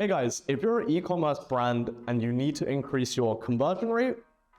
Hey guys, if you're an e-commerce brand and you need to increase your conversion rate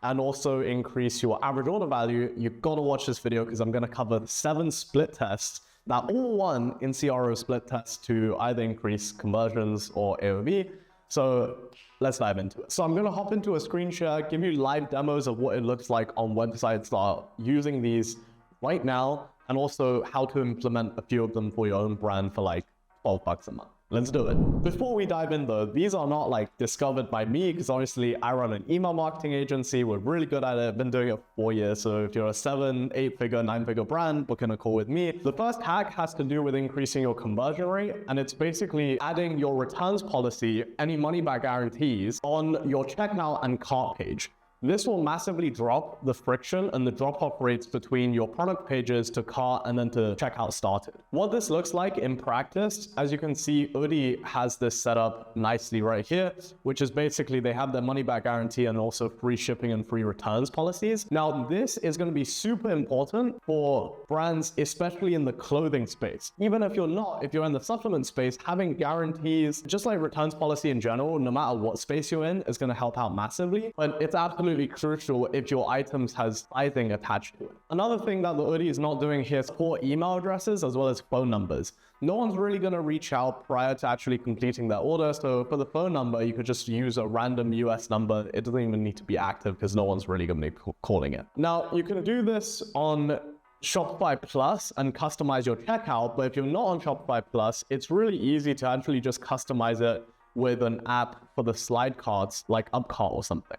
and also increase your average order value, you've got to watch this video because I'm going to cover 7 split tests that all run in CRO split tests to either increase conversions or AOV. So let's dive into it. So I'm going to hop into a screen share, give you live demos of what it looks like on websites that are using these right now, and also how to implement a few of them for your own brand for like $12 a month. Let's do it. Before we dive in though, these are not like discovered by me because honestly, I run an email marketing agency. We're really good at it. I've been doing it for 4 years. So if you're a 7, 8-figure, 9-figure brand, book in a call with me. The first hack has to do with increasing your conversion rate. And it's basically adding your returns policy, any money back guarantees on your checkout and cart page. This will massively drop the friction and the drop-off rates between your product pages to cart and then to checkout started. What this looks like in practice, as you can see, Udi has this set up nicely right here, which is basically they have their money back guarantee and also free shipping and free returns policies. Now, this is going to be super important for brands, especially in the clothing space. Even if you're not, if you're in the supplement space, having guarantees, just like returns policy in general, no matter what space you're in, is going to help out massively. But it's absolutely crucial if your items has sizing attached to it. Another thing that the Udi is not doing here is for email addresses as well as phone numbers. No one's really going to reach out prior to actually completing their order. So for the phone number, you could just use a random US number. It doesn't even need to be active because no one's really going to be calling it. Now, you can do this on Shopify Plus and customize your checkout. But if you're not on Shopify Plus, it's really easy to actually just customize it with an app for the slide cards like Upcart or something.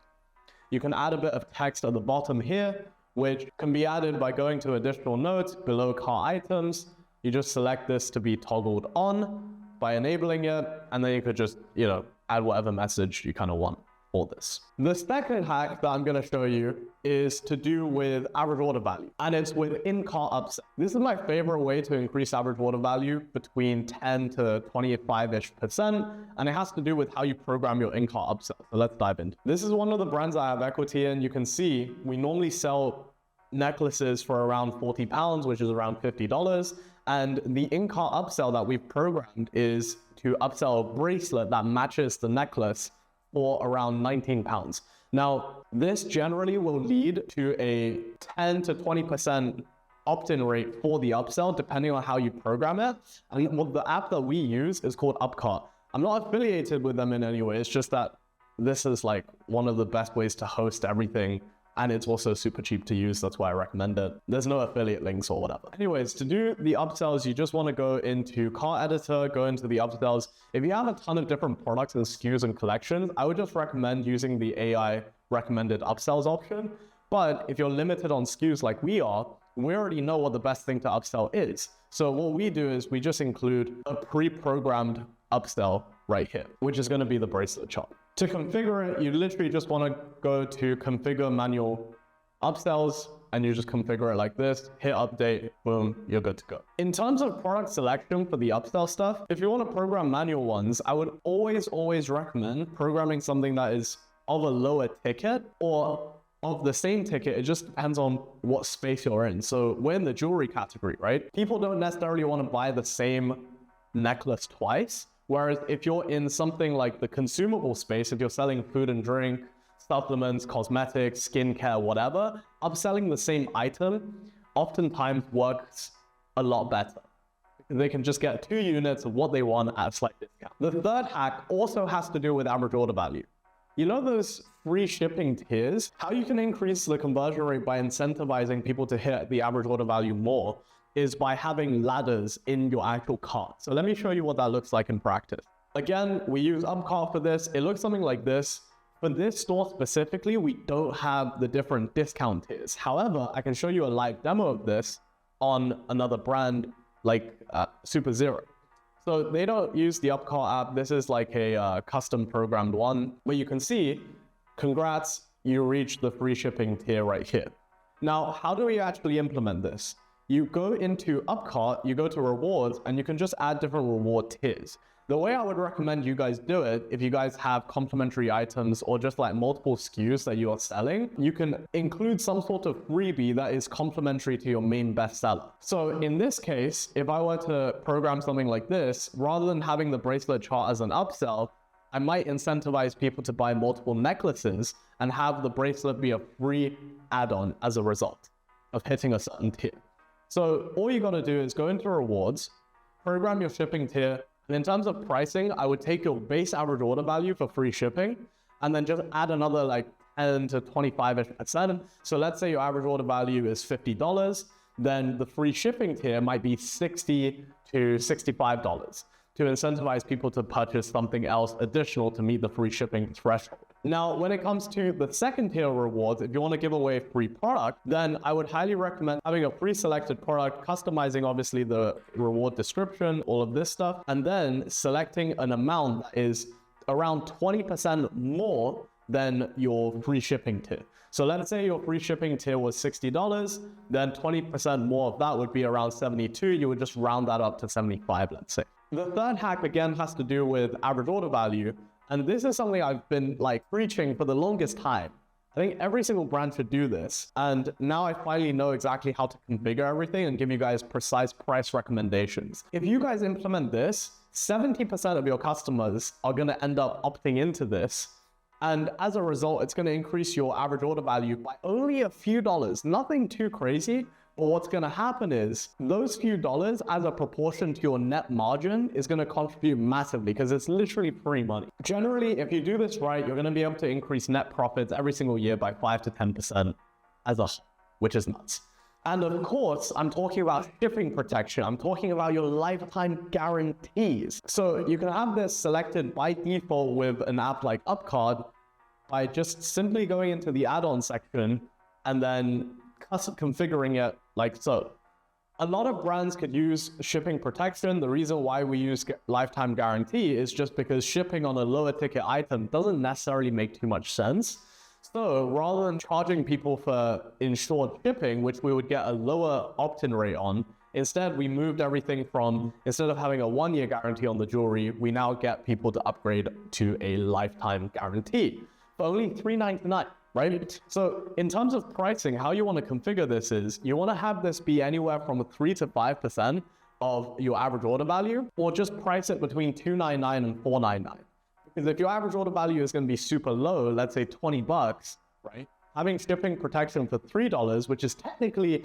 You can add a bit of text at the bottom here, which can be added by going to additional notes below cart items. You just select this to be toggled on by enabling it, and then you could just, add whatever message you kind of want for this. The second hack that I'm going to show you is to do with average order value, and it's with in-cart upsell. This is my favorite way to increase average order value between 10 to 25-ish%, and it has to do with how you program your in-cart upsell. So let's dive into it. This is one of the brands I have equity in. You can see we normally sell necklaces for around £40, which is around $50. And the in-cart upsell that we've programmed is to upsell a bracelet that matches the necklace for around £19. Now, this generally will lead to a 10 to 20% opt-in rate for the upsell, depending on how you program it. And what the app that we use is called Upcart. I'm not affiliated with them in any way. It's just that this is like one of the best ways to host everything. And it's also super cheap to use. That's why I recommend it. There's no affiliate links or whatever. Anyways, to do the upsells, you just want to go into Cart Editor, go into the upsells. If you have a ton of different products and SKUs and collections, I would just recommend using the AI recommended upsells option. But if you're limited on SKUs like we are, we already know what the best thing to upsell is. So what we do is we just include a pre-programmed upsell right here, which is going to be the bracelet chart. To configure it, you literally just want to go to configure manual upsells and you just configure it like this, hit update, boom, you're good to go. In terms of product selection for the upsell stuff, if you want to program manual ones, I would always recommend programming something that is of a lower ticket or of the same ticket. It just depends on what space you're in. So we're in the jewelry category, right? People don't necessarily want to buy the same necklace twice. Whereas if you're in something like the consumable space, if you're selling food and drink, supplements, cosmetics, skincare, whatever, upselling the same item oftentimes works a lot better. They can just get 2 units of what they want at a slight discount. The third hack also has to do with average order value. You know those free shipping tiers? How you can increase the conversion rate by incentivizing people to hit the average order value more is by having ladders in your actual cart. So let me show you what that looks like in practice. Again, we use Upcart for this. It looks something like this. For this store specifically, we don't have the different discount tiers. However, I can show you a live demo of this on another brand like Super Zero. So they don't use the Upcart app. This is like a custom programmed one where you can see, congrats, you reached the free shipping tier right here. Now, how do we actually implement this? You go into Upcart, you go to rewards, and you can just add different reward tiers. The way I would recommend you guys do it, if you guys have complementary items or just like multiple SKUs that you are selling, you can include some sort of freebie that is complementary to your main bestseller. So in this case, if I were to program something like this, rather than having the bracelet chart as an upsell, I might incentivize people to buy multiple necklaces and have the bracelet be a free add-on as a result of hitting a certain tier. So all you got to do is go into rewards, program your shipping tier, and in terms of pricing, I would take your base average order value for free shipping and then just add another like 10 to 25%. So let's say your average order value is $50, then the free shipping tier might be $60 to $65 to incentivize people to purchase something else additional to meet the free shipping threshold. Now, when it comes to the second tier rewards, if you want to give away a free product, then I would highly recommend having a pre-selected product, customizing obviously the reward description, all of this stuff, and then selecting an amount that is around 20% more than your free shipping tier. So let's say your free shipping tier was $60, then 20% more of that would be around 72. You would just round that up to 75, let's say. The third hack again has to do with average order value. And this is something I've been like preaching for the longest time. I think every single brand should do this. And now I finally know exactly how to configure everything and give you guys precise price recommendations. If you guys implement this, 70% of your customers are going to end up opting into this. And as a result, it's going to increase your average order value by only a few dollars, nothing too crazy. But what's going to happen is those few dollars as a proportion to your net margin is going to contribute massively because it's literally free money. Generally, if you do this right, you're going to be able to increase net profits every single year by 5 to 10% as a whole, which is nuts. And of course, I'm talking about shipping protection. I'm talking about your lifetime guarantees. So you can have this selected by default with an app like Upcard by just simply going into the add-on section and then custom configuring it like so. A lot of brands could use shipping protection. The reason why we use lifetime guarantee is just because shipping on a lower ticket item doesn't necessarily make too much sense. So rather than charging people for insured shipping, which we would get a lower opt-in rate on, instead we moved everything from, instead of having a 1-year guarantee on the jewelry, we now get people to upgrade to a lifetime guarantee for only $3.99. Right? So in terms of pricing, how you want to configure this is you want to have this be anywhere from 3 to 5% of your average order value, or just price it between $2.99 and $4.99. Because if your average order value is going to be super low, let's say $20, right? Having shipping protection for $3, which is technically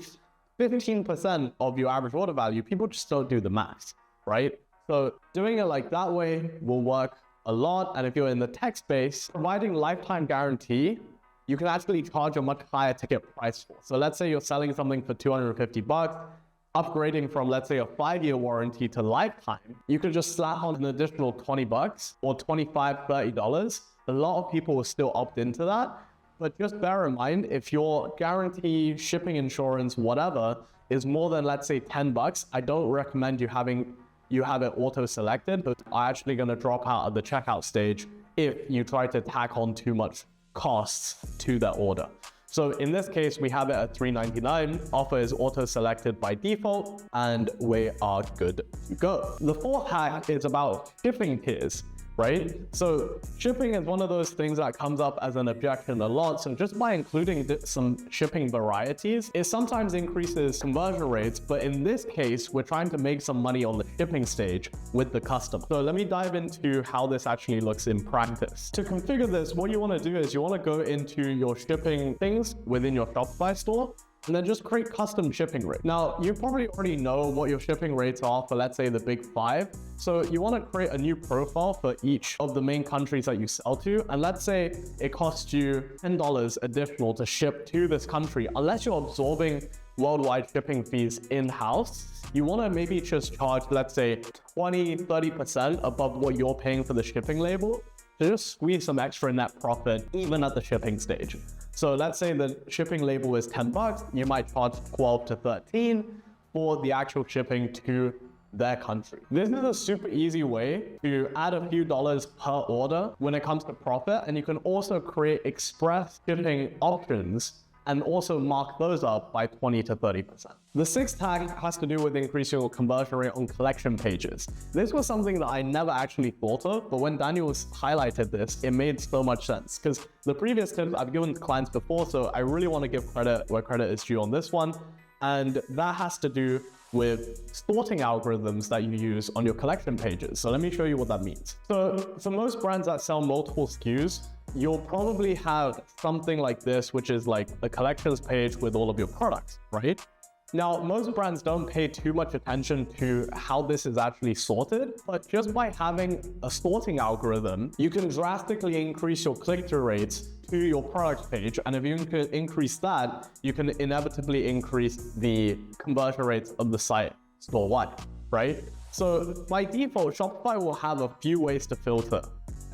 15% of your average order value, people just don't do the math, right? So doing it like that way will work a lot. And if you're in the tech space, providing lifetime guarantee, you can actually charge a much higher ticket price for. So let's say you're selling something for $250, upgrading from, let's say, a 5-year warranty to lifetime, you could just slap on an additional $20 or $25, $30. A lot of people will still opt into that. But just bear in mind, if your guarantee, shipping insurance, whatever, is more than, let's say, $10, I don't recommend you have it auto-selected, but are actually going to drop out at the checkout stage if you try to tack on too much costs to that order. So in this case, we have it at $3.99. Offer is auto-selected by default, and we are good to go. The fourth hack is about shipping tiers, right? So shipping is one of those things that comes up as an objection a lot. So just by including some shipping varieties, it sometimes increases conversion rates. But in this case, we're trying to make some money on the shipping stage with the customer. So let me dive into how this actually looks in practice. To configure this, what you want to do is you want to go into your shipping things within your Shopify store, and then just create custom shipping rates. Now, you probably already know what your shipping rates are for, let's say, the big 5. So you want to create a new profile for each of the main countries that you sell to. And let's say it costs you $10 additional to ship to this country. Unless you're absorbing worldwide shipping fees in-house, you want to maybe just charge, let's say, 20, 30% above what you're paying for the shipping label to just squeeze some extra net profit even at the shipping stage. So let's say the shipping label is $10, you might charge 12 to 13 for the actual shipping to their country. This is a super easy way to add a few dollars per order when it comes to profit, and you can also create express shipping options and also mark those up by 20 to 30%. The sixth hack has to do with increasing your conversion rate on collection pages. This was something that I never actually thought of, but when Daniel highlighted this, it made so much sense, because the previous tips I've given to clients before, so I really want to give credit where credit is due on this one. And that has to do with sorting algorithms that you use on your collection pages. So let me show you what that means. So for most brands that sell multiple SKUs, you'll probably have something like this, which is like a collections page with all of your products, right? Now, most brands don't pay too much attention to how this is actually sorted, but just by having a sorting algorithm, you can drastically increase your click-through rates to your product page. And if you can increase that, you can inevitably increase the conversion rates of the site store-wide, right? So by default, Shopify will have a few ways to filter,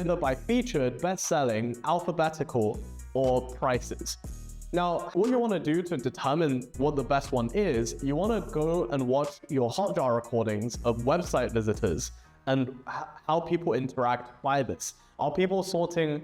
either by featured, best-selling, alphabetical, or prices. Now, what you want to do to determine what the best one is, you want to go and watch your Hotjar recordings of website visitors and how people interact by this. Are people sorting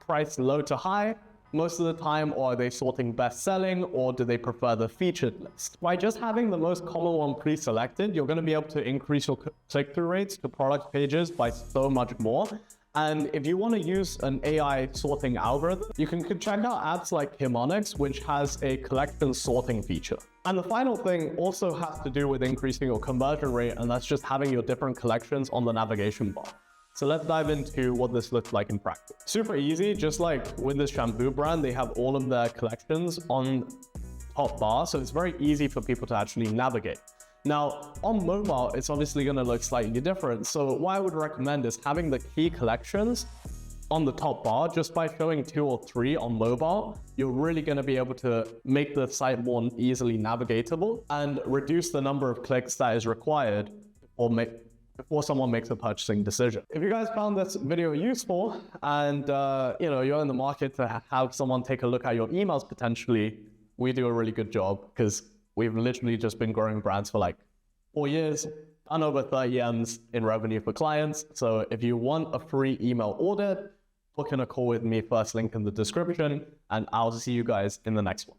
price low to high most of the time, or are they sorting best selling, or do they prefer the featured list? By just having the most common one pre-selected, you're going to be able to increase your click-through rates to product pages by so much more. And if you want to use an AI sorting algorithm, you can check out apps like Harmonix, which has a collection sorting feature. And the final thing also has to do with increasing your conversion rate, and that's just having your different collections on the navigation bar. So let's dive into what this looks like in practice. Super easy, just like with this shampoo brand, they have all of their collections on top bar, so it's very easy for people to actually navigate. Now, on mobile, it's obviously going to look slightly different. So what I would recommend is having the key collections on the top bar. Just by showing 2 or 3 on mobile, you're really going to be able to make the site more easily navigatable and reduce the number of clicks that is required before someone makes a purchasing decision. If you guys found this video useful and you're in the market to have someone take a look at your emails potentially, we do a really good job because we've literally just been growing brands for like 4 years, done over 30 M's in revenue for clients. So if you want a free email audit, book in a call with me, first link in the description, and I'll see you guys in the next one.